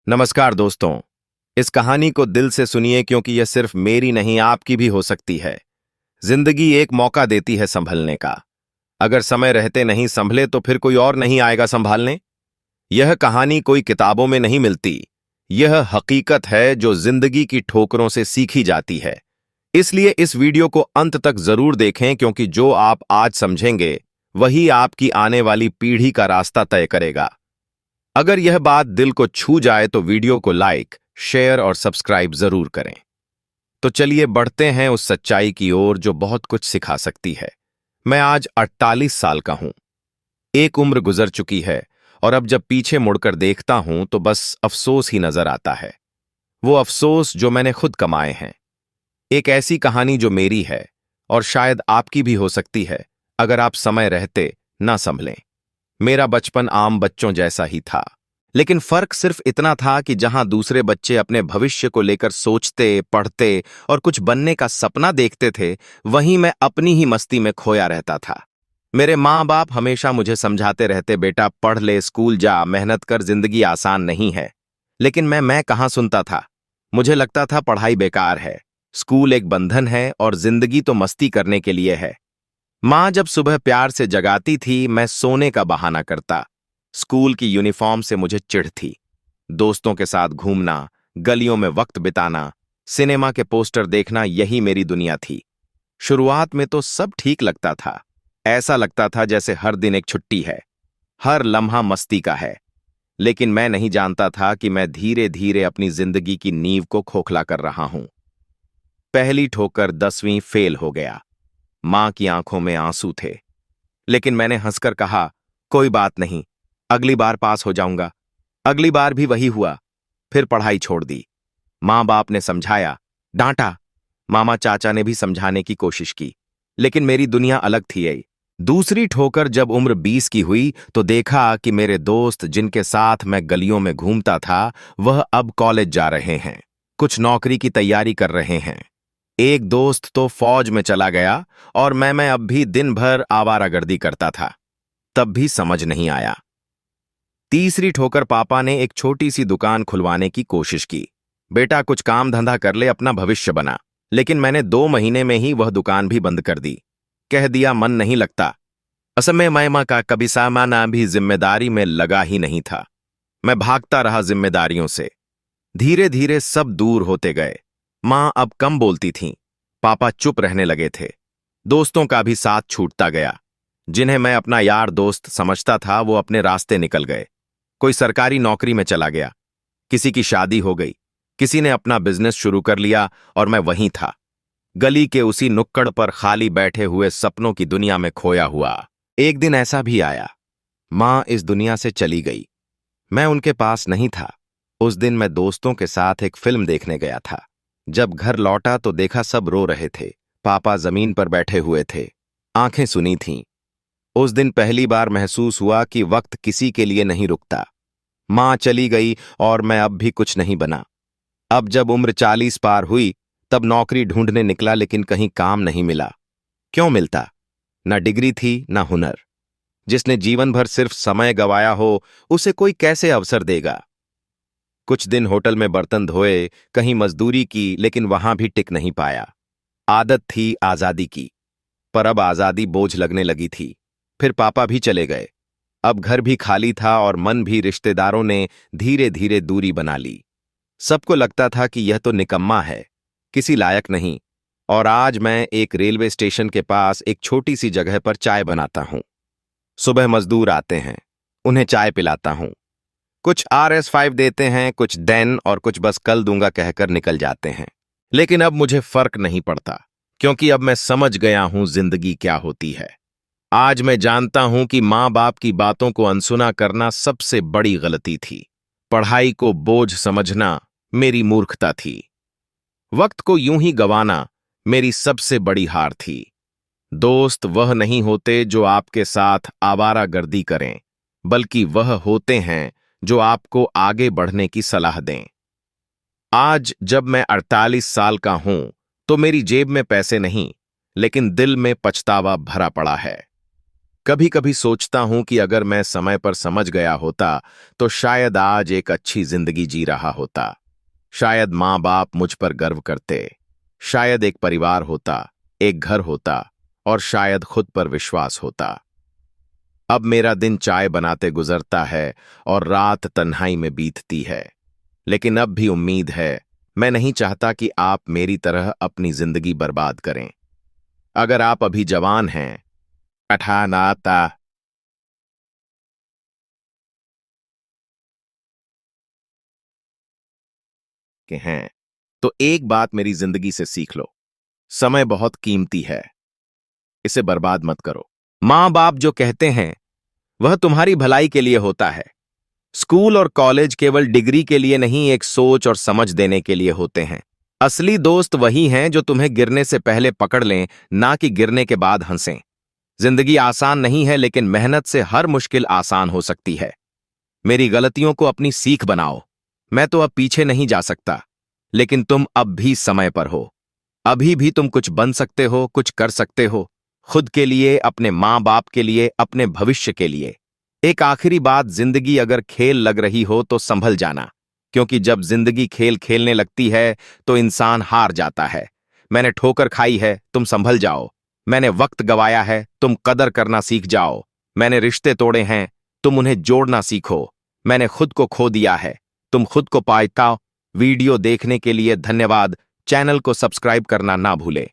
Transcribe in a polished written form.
नमस्कार दोस्तों। इस कहानी को दिल से सुनिए क्योंकि यह सिर्फ मेरी नहीं आपकी भी हो सकती है। जिंदगी एक मौका देती है संभलने का। अगर समय रहते नहीं संभले तो फिर कोई और नहीं आएगा संभालने। यह कहानी कोई किताबों में नहीं मिलती। यह हकीकत है जो जिंदगी की ठोकरों से सीखी जाती है। इसलिए इस वीडियो को अंत तक जरूर देखें क्योंकि जो आप आज समझेंगे वही आपकी आने वाली पीढ़ी का रास्ता तय करेगा। अगर यह बात दिल को छू जाए तो वीडियो को लाइक, शेयर और सब्सक्राइब जरूर करें। तो चलिए बढ़ते हैं उस सच्चाई की ओर जो बहुत कुछ सिखा सकती है। मैं आज 48 साल का हूं। एक उम्र गुजर चुकी है और अब जब पीछे मुड़कर देखता हूं तो बस अफसोस ही नजर आता है। वो अफसोस जो मैंने खुद कमाए हैं। एक ऐसी कहानी जो मेरी है और शायद आपकी भी हो सकती है अगर आप समय रहते ना संभलें। मेरा बचपन आम बच्चों जैसा ही था, लेकिन फर्क सिर्फ इतना था कि जहां दूसरे बच्चे अपने भविष्य को लेकर सोचते, पढ़ते और कुछ बनने का सपना देखते थे, वहीं मैं अपनी ही मस्ती में खोया रहता था। मेरे माँ बाप हमेशा मुझे समझाते रहते, बेटा पढ़ ले, स्कूल जा, मेहनत कर, जिंदगी आसान नहीं है। लेकिन मैं कहाँ सुनता था। मुझे लगता था पढ़ाई बेकार है, स्कूल एक बंधन है और जिंदगी तो मस्ती करने के लिए है। माँ जब सुबह प्यार से जगाती थी, मैं सोने का बहाना करता। स्कूल की यूनिफॉर्म से मुझे चिढ़ थी। दोस्तों के साथ घूमना, गलियों में वक्त बिताना, सिनेमा के पोस्टर देखना, यही मेरी दुनिया थी। शुरुआत में तो सब ठीक लगता था। ऐसा लगता था जैसे हर दिन एक छुट्टी है, हर लम्हा मस्ती का है। लेकिन मैं नहीं जानता था कि मैं धीरे धीरे अपनी जिंदगी की नींव को खोखला कर रहा हूं। पहली ठोकर 10वीं फेल हो गया। मां की आंखों में आंसू थे, लेकिन मैंने हंसकर कहा, कोई बात नहीं, अगली बार पास हो जाऊंगा। अगली बार भी वही हुआ। फिर पढ़ाई छोड़ दी। मां बाप ने समझाया, डांटा। मामा चाचा ने भी समझाने की कोशिश की, लेकिन मेरी दुनिया अलग थी। यही दूसरी ठोकर जब उम्र 20 की हुई तो देखा कि मेरे दोस्त जिनके साथ मैं गलियों में घूमता था, वह अब कॉलेज जा रहे हैं, कुछ नौकरी की तैयारी कर रहे हैं। एक दोस्त तो फौज में चला गया और मैं अब भी दिन भर आवारागर्दी करता था। तब भी समझ नहीं आया। तीसरी ठोकर पापा ने एक छोटी सी दुकान खुलवाने की कोशिश की। बेटा कुछ काम धंधा कर ले, अपना भविष्य बना। लेकिन मैंने 2 महीने में ही वह दुकान भी बंद कर दी। कह दिया मन नहीं लगता। असल में माँ का कभी सामाना भी जिम्मेदारी में लगा ही नहीं था। मैं भागता रहा जिम्मेदारियों से। धीरे धीरे सब दूर होते गए। मां अब कम बोलती थीं। पापा चुप रहने लगे थे। दोस्तों का भी साथ छूटता गया। जिन्हें मैं अपना यार दोस्त समझता था वो अपने रास्ते निकल गए। कोई सरकारी नौकरी में चला गया, किसी की शादी हो गई, किसी ने अपना बिजनेस शुरू कर लिया और मैं वहीं था, गली के उसी नुक्कड़ पर खाली बैठे हुए सपनों की दुनिया में खोया हुआ। एक दिन ऐसा भी आया, मां इस दुनिया से चली गई। मैं उनके पास नहीं था। उस दिन मैं दोस्तों के साथ एक फिल्म देखने गया था। जब घर लौटा तो देखा सब रो रहे थे। पापा जमीन पर बैठे हुए थे, आंखें सुनी थीं। उस दिन पहली बार महसूस हुआ कि वक्त किसी के लिए नहीं रुकता। मां चली गई और मैं अब भी कुछ नहीं बना। अब जब उम्र 40 पार हुई तब नौकरी ढूंढने निकला, लेकिन कहीं काम नहीं मिला। क्यों मिलता? ना डिग्री थी ना हुनर। जिसने जीवन भर सिर्फ समय गवाया हो उसे कोई कैसे अवसर देगा? कुछ दिन होटल में बर्तन धोए, कहीं मजदूरी की, लेकिन वहां भी टिक नहीं पाया। आदत थी आजादी की, पर अब आजादी बोझ लगने लगी थी। फिर पापा भी चले गए। अब घर भी खाली था और मन भी। रिश्तेदारों ने धीरे धीरे दूरी बना ली। सबको लगता था कि यह तो निकम्मा है, किसी लायक नहीं। और आज मैं एक रेलवे स्टेशन के पास एक छोटी सी जगह पर चाय बनाता हूं। सुबह मजदूर आते हैं, उन्हें चाय पिलाता हूं। कुछ RS5 देते हैं, कुछ देन और कुछ बस कल दूंगा कहकर निकल जाते हैं। लेकिन अब मुझे फर्क नहीं पड़ता, क्योंकि अब मैं समझ गया हूं जिंदगी क्या होती है। आज मैं जानता हूं कि मां बाप की बातों को अनसुना करना सबसे बड़ी गलती थी। पढ़ाई को बोझ समझना मेरी मूर्खता थी। वक्त को यूं ही गंवाना मेरी सबसे बड़ी हार थी। दोस्त वह नहीं होते जो आपके साथ आवारागर्दी करें, बल्कि वह होते हैं जो आपको आगे बढ़ने की सलाह दें। आज जब मैं 48 साल का हूं तो मेरी जेब में पैसे नहीं, लेकिन दिल में पछतावा भरा पड़ा है। कभी कभी सोचता हूं कि अगर मैं समय पर समझ गया होता तो शायद आज एक अच्छी जिंदगी जी रहा होता। शायद माँ बाप मुझ पर गर्व करते, शायद एक परिवार होता, एक घर होता, और शायद खुद पर विश्वास होता। अब मेरा दिन चाय बनाते गुजरता है और रात तन्हाई में बीतती है, लेकिन अब भी उम्मीद है। मैं नहीं चाहता कि आप मेरी तरह अपनी जिंदगी बर्बाद करें। अगर आप अभी जवान हैं, अठानाता के हैं, तो एक बात मेरी जिंदगी से सीख लो। समय बहुत कीमती है, इसे बर्बाद मत करो। माँ बाप जो कहते हैं वह तुम्हारी भलाई के लिए होता है। स्कूल और कॉलेज केवल डिग्री के लिए नहीं, एक सोच और समझ देने के लिए होते हैं। असली दोस्त वही हैं जो तुम्हें गिरने से पहले पकड़ लें, ना कि गिरने के बाद हंसें। जिंदगी आसान नहीं है, लेकिन मेहनत से हर मुश्किल आसान हो सकती है। मेरी गलतियों को अपनी सीख बनाओ। मैं तो अब पीछे नहीं जा सकता, लेकिन तुम अब भी समय पर हो। अभी भी तुम कुछ बन सकते हो, कुछ कर सकते हो, खुद के लिए, अपने माँ बाप के लिए, अपने भविष्य के लिए। एक आखिरी बात, जिंदगी अगर खेल लग रही हो तो संभल जाना, क्योंकि जब जिंदगी खेल खेलने लगती है तो इंसान हार जाता है। मैंने ठोकर खाई है, तुम संभल जाओ। मैंने वक्त गवाया है, तुम कदर करना सीख जाओ। मैंने रिश्ते तोड़े हैं, तुम उन्हें जोड़ना सीखो। मैंने खुद को खो दिया है, तुम खुद को पाओ। वीडियो देखने के लिए धन्यवाद। चैनल को सब्सक्राइब करना ना भूले।